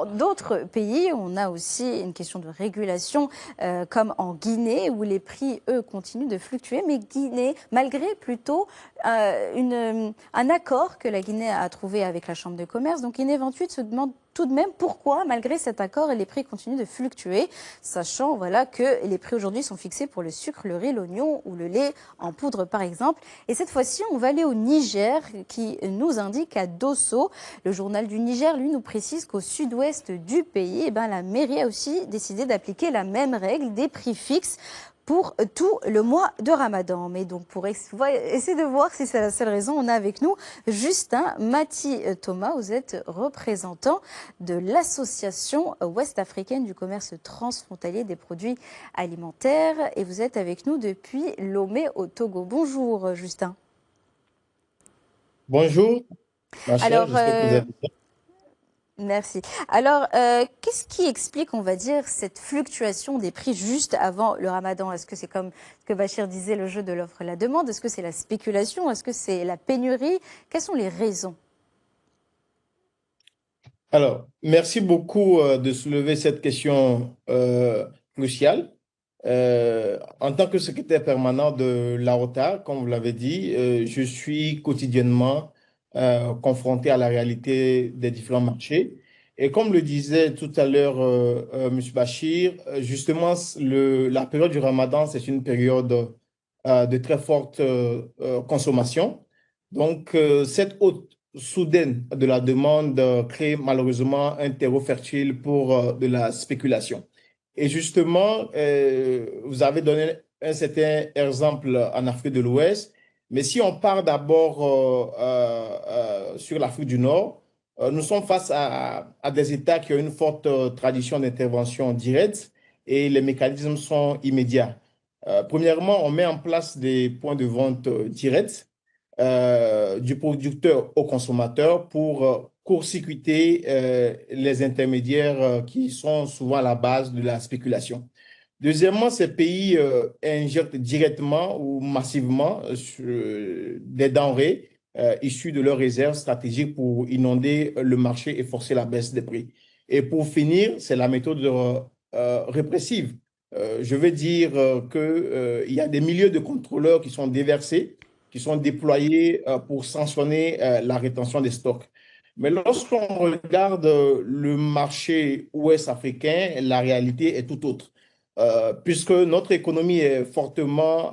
dans d'autres pays, on a aussi une question de régulation, comme en Guinée, où les prix, eux, continuent de fluctuer. Mais Guinée, malgré plutôt un accord que la Guinée a trouvé avec la Chambre de commerce, donc Guinée 28 se demande tout de même pourquoi, malgré cet accord, les prix continuent de fluctuer, sachant voilà, que les prix aujourd'hui sont fixés pour le sucre, le riz, l'oignon ou le lait en poudre, par exemple. Et cette fois-ci, on va aller au Niger, qui nous indique à Dosso. Le journal du Niger, lui, nous précise qu'au sud-ouest du pays, eh ben, la mairie a aussi décidé d'appliquer la même règle des prix fixes pour tout le mois de Ramadan. Mais donc, pour essayer de voir si c'est la seule raison, on a avec nous Justin Mati-Thomas. Vous êtes représentant de l'Association ouest-africaine du commerce transfrontalier des produits alimentaires. Et vous êtes avec nous depuis Lomé au Togo. Bonjour, Justin. Bonjour, ma chère, Alors, j'espère que vous allez bien. merci. Alors, qu'est-ce qui explique, on va dire, cette fluctuation des prix juste avant le Ramadan? Est-ce que c'est comme ce que Bachir disait, le jeu de l'offre et la demande? Est-ce que c'est la spéculation? Est-ce que c'est la pénurie? Quelles sont les raisons? Alors, merci beaucoup de soulever cette question cruciale. En tant que secrétaire permanent de l'AOTA, comme vous l'avez dit, je suis quotidiennement confronté à la réalité des différents marchés. Et comme le disait tout à l'heure M. Bachir, justement, la période du Ramadan, c'est une période de très forte consommation. Donc, cette haute soudaine de la demande crée malheureusement un terreau fertile pour de la spéculation. Et justement, vous avez donné un certain exemple en Afrique de l'Ouest, mais si on part d'abord sur l'Afrique du Nord, nous sommes face à des États qui ont une forte tradition d'intervention directe et les mécanismes sont immédiats. Premièrement, on met en place des points de vente directs du producteur au consommateur pour court-circuiter les intermédiaires qui sont souvent à la base de la spéculation. Deuxièmement, ces pays injectent directement ou massivement des denrées issues de leurs réserves stratégiques pour inonder le marché et forcer la baisse des prix. Et pour finir, c'est la méthode répressive. Je veux dire qu'il y a des milliers de contrôleurs qui sont déversés, qui sont déployés pour sanctionner la rétention des stocks. Mais lorsqu'on regarde le marché ouest africain, la réalité est tout autre. Puisque notre économie est fortement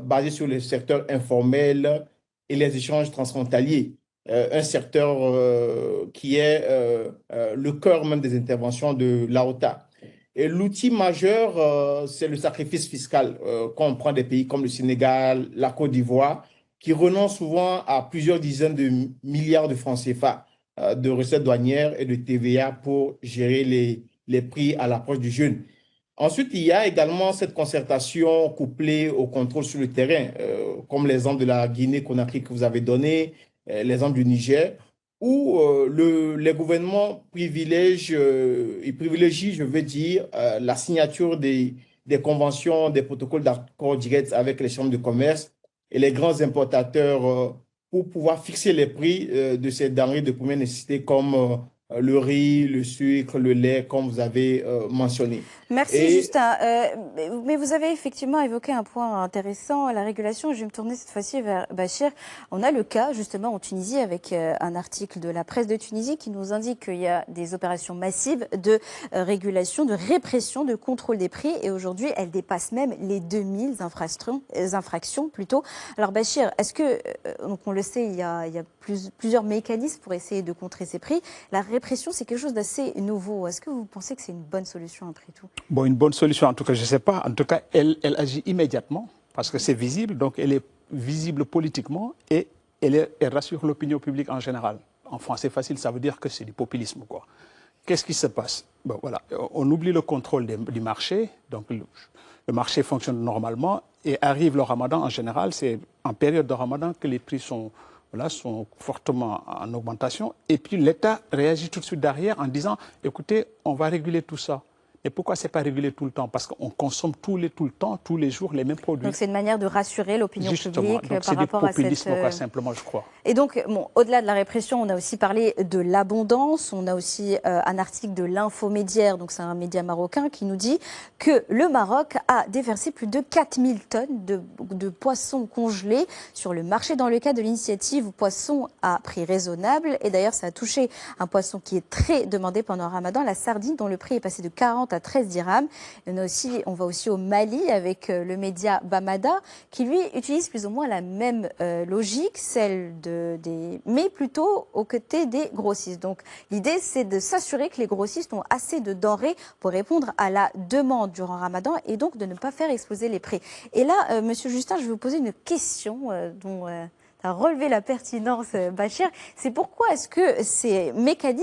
basée sur le secteur informel et les échanges transfrontaliers, un secteur qui est le cœur même des interventions de l'AOTA. Et l'outil majeur, c'est le sacrifice fiscal. Quand on prend des pays comme le Sénégal, la Côte d'Ivoire, qui renoncent souvent à plusieurs dizaines de milliards de francs CFA de recettes douanières et de TVA pour gérer les prix à l'approche du jeûne. Ensuite, il y a également cette concertation couplée au contrôle sur le terrain, comme l'exemple de la Guinée-Conakry que vous avez donné, l'exemple du Niger, où les gouvernements ils privilégient, je veux dire, la signature des conventions, des protocoles d'accord directs avec les chambres de commerce et les grands importateurs pour pouvoir fixer les prix de ces denrées de première nécessité comme le riz, le sucre, le lait, comme vous avez mentionné. Merci Et Justin. Mais vous avez effectivement évoqué un point intéressant, la régulation. Je vais me tourner cette fois-ci vers Bachir. On a le cas justement en Tunisie avec un article de la presse de Tunisie qui nous indique qu'il y a des opérations massives de régulation, de répression, de contrôle des prix. Et aujourd'hui, elles dépassent même les 2000 infractions plutôt. Alors Bachir, est-ce que, donc on le sait, il y a plusieurs mécanismes pour essayer de contrer ces prix. La répression, c'est quelque chose d'assez nouveau. Est-ce que vous pensez que c'est une bonne solution après tout? Bon, une bonne solution, en tout cas, je ne sais pas. En tout cas, elle agit immédiatement parce que c'est visible, donc elle est visible politiquement et elle rassure l'opinion publique en général. En français facile, ça veut dire que c'est du populisme, quoi. Qu'est-ce qui se passe? Bon, voilà, on oublie le contrôle du marché, donc le marché fonctionne normalement et arrive le Ramadan en général, c'est en période de Ramadan que les prix sont, voilà, sont fortement en augmentation et puis l'État réagit tout de suite derrière en disant, écoutez, on va réguler tout ça. Et pourquoi ce n'est pas régulé tout le temps? Parce qu'on consomme tout le temps, tous les jours, les mêmes produits. Donc c'est une manière de rassurer l'opinion publique donc par rapport à cette... C'est du populisme, quoi, simplement, je crois. Et donc, bon, au-delà de la répression, on a aussi parlé de l'abondance. On a aussi un article de l'Infomédiaire, donc c'est un média marocain, qui nous dit que le Maroc a déversé plus de 4000 tonnes de poissons congelés sur le marché dans le cadre de l'initiative Poisson à prix raisonnable. Et d'ailleurs, ça a touché un poisson qui est très demandé pendant le Ramadan, la sardine, dont le prix est passé de 40 à 13 dirhams. Et on va aussi au Mali avec le média Bamada, qui lui utilise plus ou moins la même logique, celle mais plutôt aux côtés des grossistes. Donc l'idée, c'est de s'assurer que les grossistes ont assez de denrées pour répondre à la demande durant Ramadan et donc de ne pas faire exploser les prix. Et là, Monsieur Justin, je vais vous poser une question dont a relevé la pertinence, Bachir. C'est pourquoi est-ce que ces mécanismes